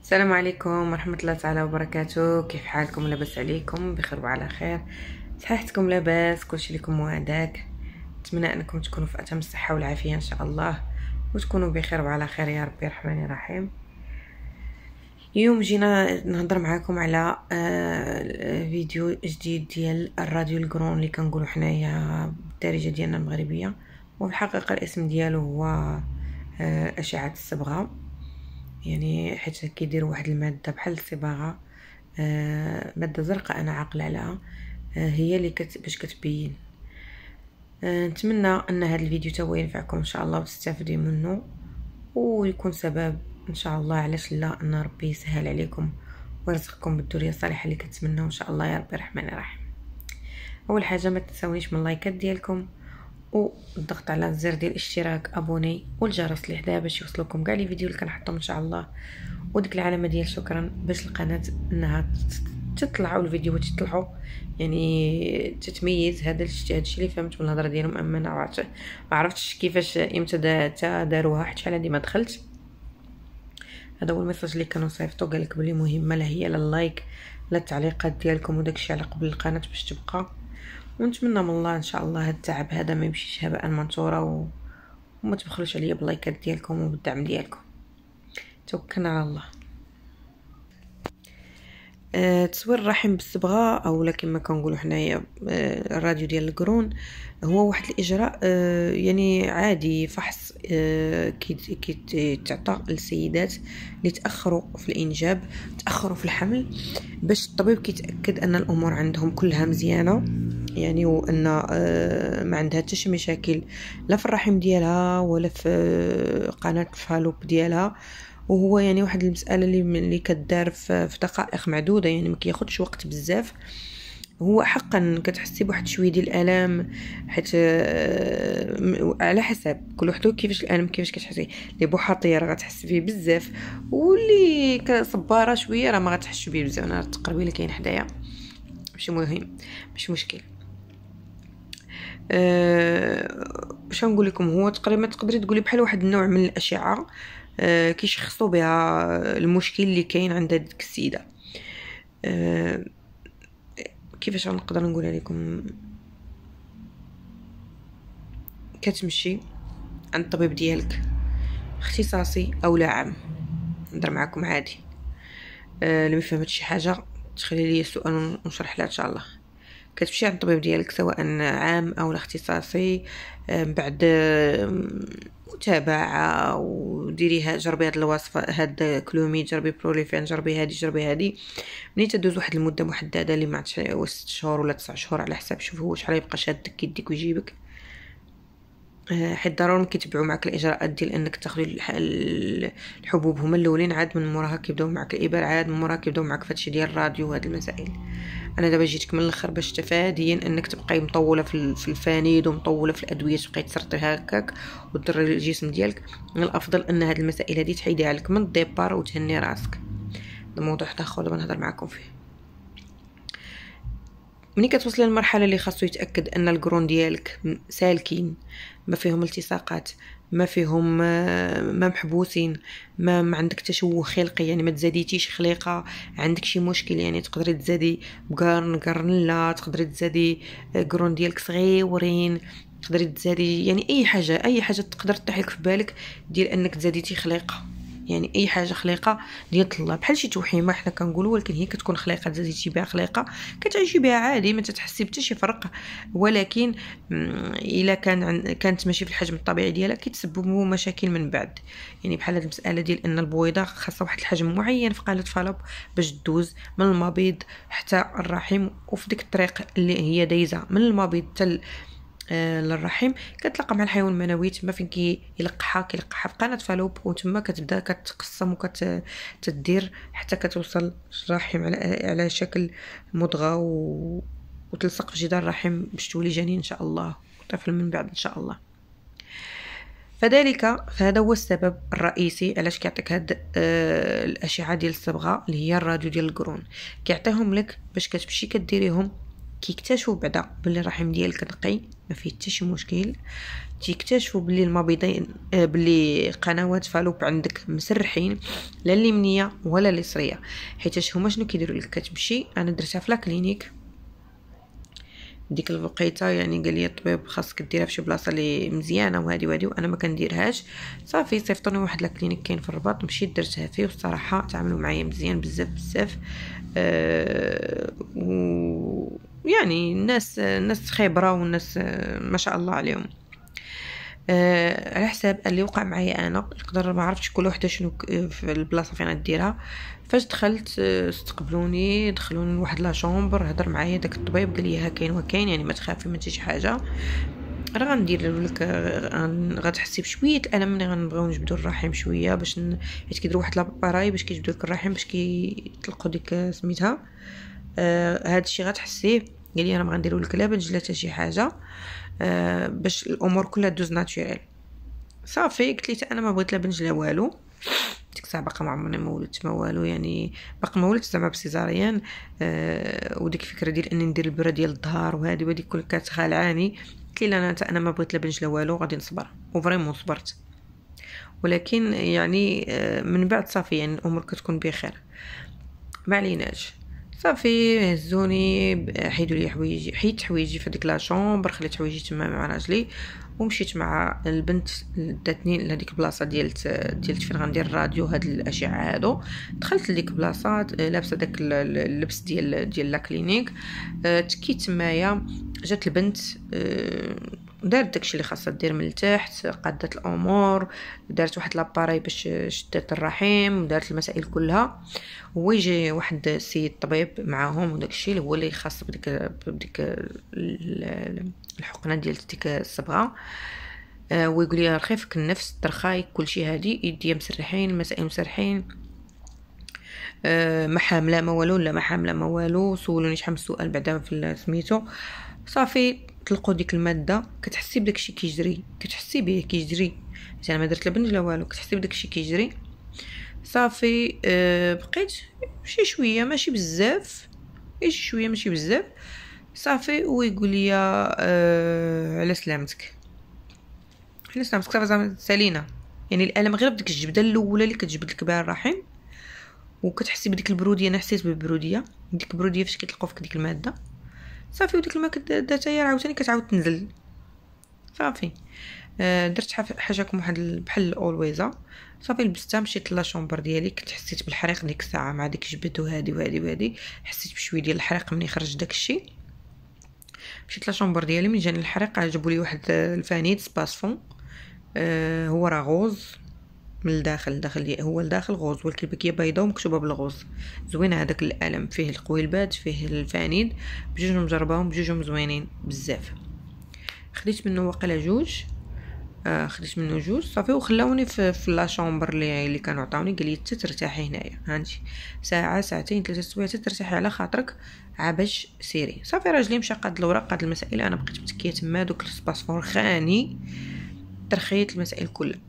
السلام عليكم ورحمة الله تعالى وبركاته. كيف حالكم؟ لاباس عليكم؟ بخير وعلى خير؟ صحتكم لاباس؟ كلشي لكم وعداك. نتمنى انكم تكونوا في اتم الصحة والعافية ان شاء الله، وتكونوا بخير وعلى خير يا ربي الرحمن الرحيم. اليوم جينا نهضر معكم على فيديو جديد ديال الراديو القرون اللي كنقولوا حنايا بالدارجة ديالنا المغربية، وبالحقيقة الاسم ديالو هو أشعة الصبغة. يعني حيت كيديروا واحد الماده بحال الصباغه، ماده زرقاء انا عاقل عليها، هي اللي باش كتبين. نتمنى ان هذا الفيديو تا هو ينفعكم ان شاء الله وتستافدوا منه، ويكون سبب ان شاء الله علاش لا ان ربي يسهل عليكم ويرزقكم بالذريه الصالحه اللي كتمنوا ان شاء الله يا ربي الرحمن الرحيم. اول حاجه ما تنساونيش من اللايكات ديالكم والضغط على زر ديال الاشتراك ابوني والجرس اللي حداه باش يوصلوكم كاع لي فيديو اللي كنحطهم ان شاء الله، وديك العلامه ديال شكرا باش القناه انها تطلعوا الفيديوهات يطلعوا، يعني تتميز. هذا الشيء اللي فهمت من الهضره ديالهم، اما انا ما عرفتش كيفاش امتى داروها حتى شحال هادي ما دخلت. هذا هو الميساج اللي كانوا صيفطوا، قال لك بلي مهمه لا هي لا اللايك لا التعليقات ديالكم وداكشي على قبل القناه باش تبقى. ونتمنى من الله ان شاء الله هاد التعب هذا ما يمشيش هباء منثورا، وما تبخلوش عليا باللايكات ديالكم وبالدعم ديالكم. توكلنا على الله. تصوير الرحم بالصبغه او كما كنقولوا حنايا الراديو ديال القرون هو واحد الاجراء يعني عادي، فحص كيتعطى للسيدات اللي تاخروا في الانجاب، تاخروا في الحمل، باش الطبيب كيتاكد ان الامور عندهم كلها مزيانه، يعني وان ما عندها حتى شي مشاكل لا في الرحم ديالها ولا في قناه الفالوب ديالها. وهو يعني واحد المساله اللي كدار في دقائق معدوده، يعني ما كياخذش وقت بزاف. هو حقا كتحسي بواحد شويه ديال الالام، حيت على حسب كل وحده كيفاش الالم كيفاش كتحسي. اللي بوحاطيه راه غتحس فيه بزاف، واللي كصباره شويه راه ما غتحسش بيه بزاف. انا تقربي اللي كاين حدايا ماشي مهم، ماشي مشكل. باش نقول لكم، هو تقريبا تقدري تقولي بحال واحد النوع من الاشعه كيشخصوا بها المشكل اللي كاين عند هذيك السيده. كيفاش غنقدر نقولها لكم؟ كتمشي عند الطبيب ديالك اختصاصي او لا عام، نهضر معكم عادي. اللي ما فهمتش شي حاجه تخلي لي السؤال ونشرح لها ان شاء الله. كتمشي عند الطبيب ديالك سواء عام او اختصاصي، بعد متابعه وديريها، جربي هاد الوصفه، هاد كلومي، جربي بروليفين، جربي هادي. ملي تدوز واحد المده محدده اللي ما عرفتش 6 شهور ولا 9 شهور على حساب، شوف هو شحال يبقى شادك يديك ويجيبك. حيت ضروري كيتبعوا معك الاجراءات ديال انك تاخذي الحبوب هما الاولين، عاد من موراها كيبداو معك الابر، عاد من موراها كيبداو معك فهادشي ديال الراديو وهاد المسائل. انا دابا جيتك من الاخر باش تفاديا انك تبقاي مطوله في الفانيد ومطوله في الادويه، تبقاي تسرطي هكاك وتضري الجسم ديالك. من الافضل ان هاد المسائل هادي تحيديها لك من الديبار وتهني راسك. هذا موضوع اخر دابا نهضر معكم فيه. ملي كتوصلي للمرحله اللي خاصو يتاكد ان القرون ديالك سالكين، ما فيهم التصاقات، ما فيهم ما محبوسين، ما عندك تشوه خلقي، يعني ما تزاديتيش خليقه، عندك شي مشكل، يعني تقدري تزادي قرن لا، تقدري تزادي قرون ديالك صغيورين، تقدري تزادي يعني اي حاجه تقدر تطيح لك في بالك ديال انك تزاديتي خليقه. يعني اي حاجه خليقه ديال الله، بحال شي توحيمه حنا كنقولوا، ولكن هي كتكون خليقه تزاديتي بها خليقه كتعيشي بها عادي، ما تتحسي حتى شي فرق. ولكن الا كانت ماشي في الحجم الطبيعي ديالها كيتسببوا مشاكل من بعد. يعني بحال هذه المساله ديال ان البويضه خاصها واحد الحجم معين في قاله فالوب باش تدوز من المبيض حتى الرحم، وفي ديك الطريق اللي هي دايزه من المبيض حتى للرحم كتلقى مع الحيوان المنوي، تما فين كيلقحها في قناه فالوب، وتما كتبدا كتقسم وكتدير حتى كتوصل الرحم على شكل مضغه وتلصق في جدار الرحم باش تولي جنين ان شاء الله، طفل من بعد ان شاء الله. فهذا هو السبب الرئيسي علاش كيعطيك هاد الاشعه ديال الصبغه اللي هي الراديو ديال القرون. كيعطيهم لك باش كتمشي كديريهم كيكتشفوا بعدا باللي الرحم ديالك نقي ما فيه حتى شي مشكل، تيكتشفوا باللي المبيضين باللي قنوات فالوب عندك مسرحين، لا اليمنيه ولا اليسريه. حيت هما شنو كيديروا لك؟ كتمشي، انا درتها في لا كلينيك ديك الوقيته، يعني قال لي الطبيب خاصك ديرها في شي بلاصه اللي مزيانه وهادي وانا ما كنديرهاش. صافي صيفطوني واحد لا كلينيك كاين في الرباط، مشيت درتها فيه، والصراحه تعاملوا معايا مزيان بزاف بزاف. يعني الناس خبره، والناس ما شاء الله عليهم. على حساب اللي وقع معايا انا، نقدر ما عرفتش كل وحده شنو في البلاصه فين ديرها. فاش دخلت استقبلوني، دخلوني لواحد لا شومبر، هضر معايا داك الطبيب قال لي ها كاين وكاين، يعني ما تخافي ما شي حاجه، راه غندير لك غتحسي بشويه الالم ملي غنبغيو نجبدوا الرحم شويه، باش حيت كيديروا واحد لاباراي باش كيجبدوا لك الرحم باش كيطلقوا ديك سميتها. هذا الشيء غتحسيه. قال لي انا ما غنديروا لك لا بنج لا حتى شي حاجه، باش الامور كلها دوز ناتوريل. صافي قلت لي انا ما بغيت لا بنج لا والو، ديك الساعه باقا ما عمرني ما ولدت ما والو، يعني باقا ما ولدت زعما بسيزاريان. وديك الفكره ديال اني ندير البره ديال الظهر وهذه وديك كل كتخالعاني. قلت لي انا ما بغيت لا بنج لا والو، غادي نصبر، وفريمون صبرت. ولكن يعني من بعد صافي يعني الامور كتكون بخير، ما عليناش. صافي هزوني، حيدوا لي حوايجي، حيت حوايجي في ديك لا شومبر، خليت حوايجي تما مع راجلي، ومشيت مع البنت داتني لهاديك البلاصه ديالت فين غندير الراديو هاد الاشعه هادو. دخلت لديك البلاصه لابسه داك اللبس ديال لا كلينيك، تكيت تمايا. جات البنت دارت داكشي اللي خاصها دير من التحت، قادت الامور، دارت واحد لاباراي باش شدات الرحم، ودارت المسائل كلها. ويجي واحد السيد طبيب معاهم، وداكشي اللي هو اللي خاص بديك الحقنه ديال ديك الصبغه. ويقول لي رخيفك النفس، ترخاي كلشي هادي، يديا مسرحين، المسائل مسرحين، ما حامله ما والو، لا ما حامله ما والو. سولوني شحال من سؤال بعدا في سميتو. صافي طلقوا ديك الماده، كتحسي بداكشي كيجري، كتحسي به كيجري، انا ما درت لا بنج لا والو، كتحسي بداكشي كيجري. صافي بقيت شي شويه ماشي بزاف، شي شويه ماشي بزاف. صافي ويقول لي على سلامتك، على سلامتك. صافي زعما سالينا، يعني الالم غير بديك الجبده الاولى اللي كتجبد لك بها الرحم، وكتحسي بديك البروديه. انا حسيت بالبروديه، ديك البروديه فاش كيطلقوا فيك ديك الماده. صافي وديك الماء داتها هي عاوتاني كتعاود تنزل. صافي درت حاجه واحد بحال اولويزا. صافي لبستها، مشيت لا شومبر ديالي. كنت حسيت بالحريق ديك الساعه مع ديك جبد وهادي، حسيت بشويه ديال الحريق ملي خرج داك الشيء. مشيت لا شومبر ديالي، من جاني الحريق جابوا لي واحد الفانيد سباسفون، هو راه غوز من الداخل هو الداخل غوز، والكلبكيه بيضاء ومكتوبه بالغوز. زوين هذاك الالم، فيه القويلبات، فيه الفانيد، بجوجهم جرباهم، بجوجهم زوينين بزاف. خديت منه واقيلا جوج، خديت منه جوج. صافي وخلاوني في لا شومبر اللي كانوا عطاوني. قال لي حتى ترتاحي هنايا، هانتي ساعه ساعتين 3 سوايع ترتاحي على خاطرك، باش سيري. صافي راجلي مشى قاد الوراق قاد المسائل، انا بقيت متكيه تما. دوك السباسفور خاني، ترخيت المسائل كلها.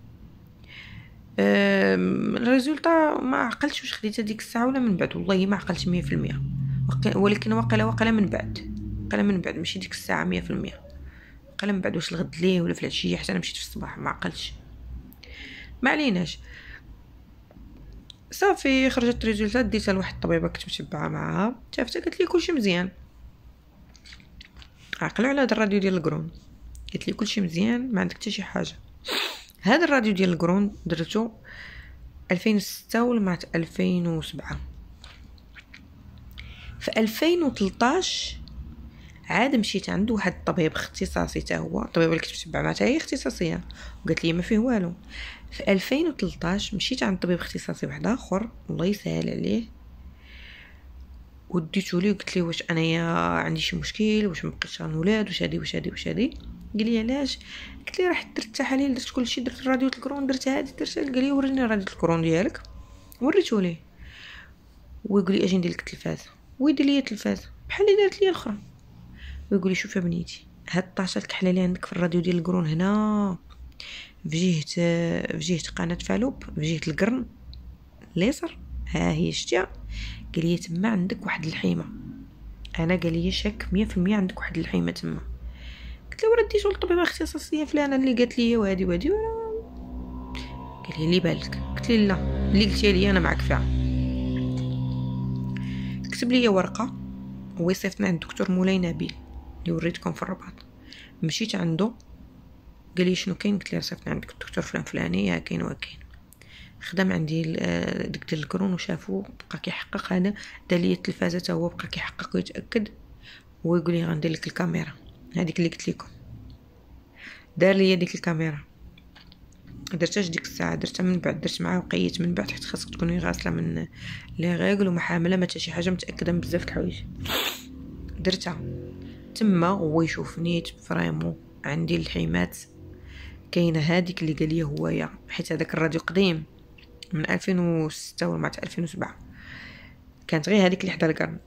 الريزولطا ما عقلتش واش خديتها ديك الساعه ولا من بعد، والله ما عقلتش 100%. ولكن واقيلا من بعد ماشي ديك الساعه 100%. واقيلا من بعد، واش الغد ليه ولا في العشيه، حتى انا مشيت في الصباح ما عقلتش. ما عليناش. صافي خرجت الريزولطا، ديتها لواحد الطبيبه كنت متبعه معاها، شافتها قالت لي كلشي مزيان. عقلوا على هاد الراديو ديال القرون، قالت لي كلشي مزيان، ما عندك حتى شي حاجه. هذا الراديو ديال القرون درتو 2006 ولا مع 2007. في 2013 عاد مشيت عند واحد الطبيب اختصاصي، حتى هو الطبيب اللي كنت متبع معاه هي اختصاصيه، وقالت لي ما فيه والو. في 2013 مشيت عند طبيب اختصاصي واحد اخر، الله يسهل عليه، وديتو ليه قلت لي واش انايا عندي شي مشكل، واش مبقيتش غنولاد، واش هادي. قال لي علاش؟ قلت لي راه درت التحاليل، درت كلشي، درت الراديو الكرون، درت هادي درت. قال لي وريني الراديو الكرون ديالك. وريته ليه، ويقول لي اجي ندير لك التلفاز، ويدير لي التلفاز بحال اللي دارت لي الاخرى. ويقول لي شوفي بنيتي، هاد الطاشه الكحله اللي عندك في الراديو ديال القرون هنا في جهه قناه فالوب، في جهه القرن اليسار، ها هي شتيها. قال لي تما عندك واحد الحيمه، انا قال لي شك 100% عندك واحد الحيمه تما. قلت له ردي شو الطبيبه اختصاصيه فلانه اللي قالت لي وهادي قال لي اللي بالك. قلت لي لا، اللي قلتي لي انا معك فيها. كتب لي ورقه وصيفطنا عند الدكتور مولاي نبيل اللي وريتكم في الرباط. مشيت عنده قال لي شنو كاين؟ قلت له صيفطنا عندك الدكتور فلان فلاني كاين وكاين. خدم عندي ديك ديال القرون وشافو بقى كيحقق. هذا دار لي التلفازه حتى هو بقى كيحقق ويتاكد ويقول لي غندير لك الكاميرا هذيك اللي قلت لكم. دار لي ديك الكاميرا درتهاش ديك الساعه، درتها من بعد، درت معاه وقيت من بعد حيت خاصك تكوني غاسله من لي غيغل وما حامله ما حتى شي حاجه، متاكده من بزاف د الحوايج. درتها تما هو يشوفني فريمون عندي الحيمات كاينه هذيك اللي قال لي هويا، حيت هذاك الراديو قديم من 2006 ولا 2007 كانت غير هذيك اللي حدا القرن.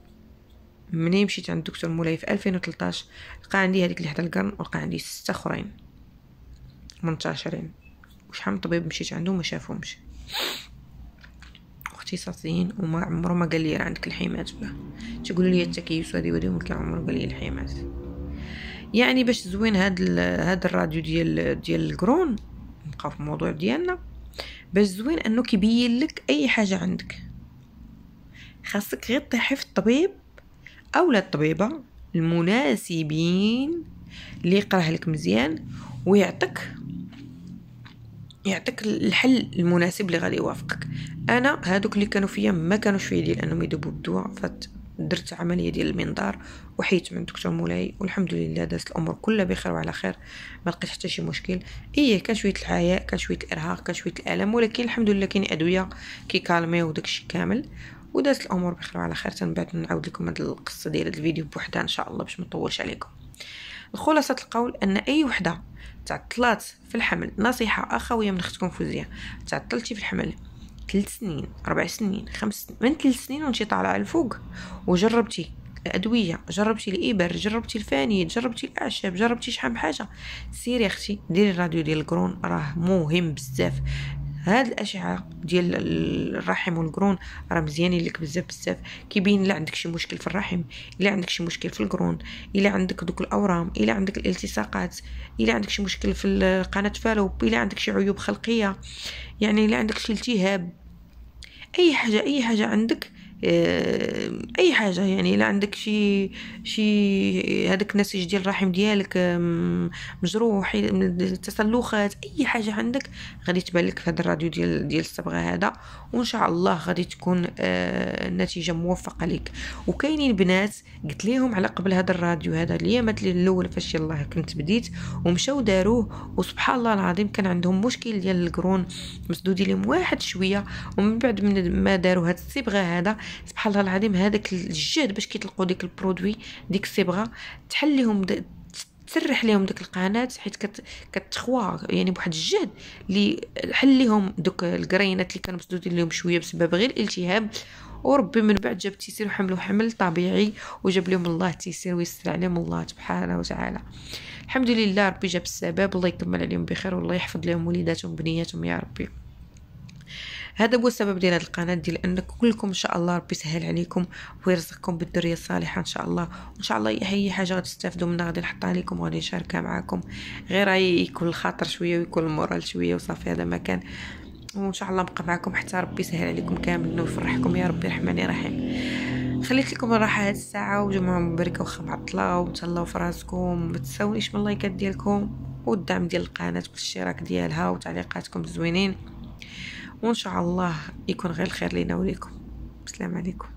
منين مشيت عند الدكتور مولاي في 2013 لقى عندي هذيك اللي حدا القرن ولقى عندي 6 اخرين منتشرين، وشحال من طبيب مشيت عنده ما شافهمش اختصاصيين وما عمره ما قال لي راه عندك الحيمات ولا تيقولوا لي التكيس هذه ودي، ولكن عمره قال لي الحيمات. يعني باش زوين هاد الراديو ديال القرون نبقاو في الموضوع ديالنا، باش زوين انه كيبين لك اي حاجه عندك. خاصك غير تطيحي في الطبيب اولا الطبيبه المناسبين اللي يقراه لك مزيان ويعطيك الحل المناسب اللي غادي يوافقك. انا هادوك اللي كانوا فيا ما كانوش في يدي لانهم يدوبوا بالدواء، فدرت عمليه ديال المنظار وحيت من الدكتور مولاي والحمد لله دازت الامور كلها بخير وعلى خير، ما لقيت حتى شي مشكل. كان شويه الحياء، كان شويه الارهاق، كان شويه الالم، ولكن الحمد لله كاين ادويه كيكالميو وداكشي كامل ودازت الامور بخير وعلى خير. من بعد نعاود لكم هاد القصه ديال هاد الفيديو بوحدها ان شاء الله باش ما نطولش عليكم. الخلاصه القول ان اي وحده تعطلات في الحمل، نصيحه اخويه من اختكم فوزيه، تعطلتي في الحمل 3 سنين 4 سنين 5 سنين من 3 سنين وانتي طالعه الفوق وجربتي الادويه، جربتي الابر، جربتي الفاني، جربتي الاعشاب، جربتي شحال من حاجه، سيري اختي ديري الراديو ديال القرون راه مهم بزاف. هاد الاشعه ديال الرحم والقرون راه مزيانين لك بزاف كيبين لا عندك شي مشكل في الرحم، الا عندك شي مشكل في القرون، الا عندك دوك الاورام، الا عندك الالتصاقات، الا عندك شي مشكل في قناه فالوب، الا عندك شي عيوب خلقيه، يعني الا عندك شي التهاب، اي حاجه عندك، اي حاجه، يعني الا عندك شي هذاك النسيج ديال الرحم ديالك مجروح، تسلخات، اي حاجه عندك غادي تبان لك في هذا الراديو ديال الصبغه هذا، وان شاء الله غادي تكون النتيجه موفقه لك. وكاينين بنات قلت لهم على قبل هذا الراديو هذا الايامات الاولى فاش يلاه كنت بديت ومشاو داروه، وسبحان الله العظيم كان عندهم مشكل ديال القرون مسدود لهم واحد شويه، ومن بعد ما داروا هاد الصبغه هذا سبحان الله العظيم هذاك الجهد باش كيطلقوا ديك البرودوي ديك الصبغه تحل لهم تسرح لهم ديك القناه، حيت كتخوا يعني بواحد الجهد اللي حل لهم دوك القرينات اللي كانوا مسدودين لهم شويه بسبب غير الالتهاب. وربي من بعد جاب التيسير وحملوا حمل طبيعي وجاب لهم الله التيسير ويسر عليهم الله سبحانه وتعالى. الحمد لله ربي جاب السبب، الله يكمل عليهم بخير والله يحفظ لهم وليداتهم بنياتهم يا ربي. هذا هو السبب ديال هذه القناه، ديال ان كلكم ان شاء الله ربي يسهل عليكم ويرزقكم بالذريه الصالحه ان شاء الله. وان شاء الله اي حاجه غتستافدوا منها غادي نحطها لكم وغادي نشاركها معكم، غير يكون الخاطر شويه ويكون المورال شويه وصافي هذا ما كان. وان شاء الله نبقى معكم حتى ربي يسهل عليكم كامل ويفرحكم يا ربي رحمن رحيم. خليت لكم الراحه هذه الساعه وجمعه مباركه وخا معطله، وتهلاو في راسكم، ما تنساونيش من اللايكات ديالكم والدعم ديال القناه والاشتراك ديالها وتعليقاتكم زوينين، وان شاء الله يكون غير الخير لينا وليكم. السلام عليكم.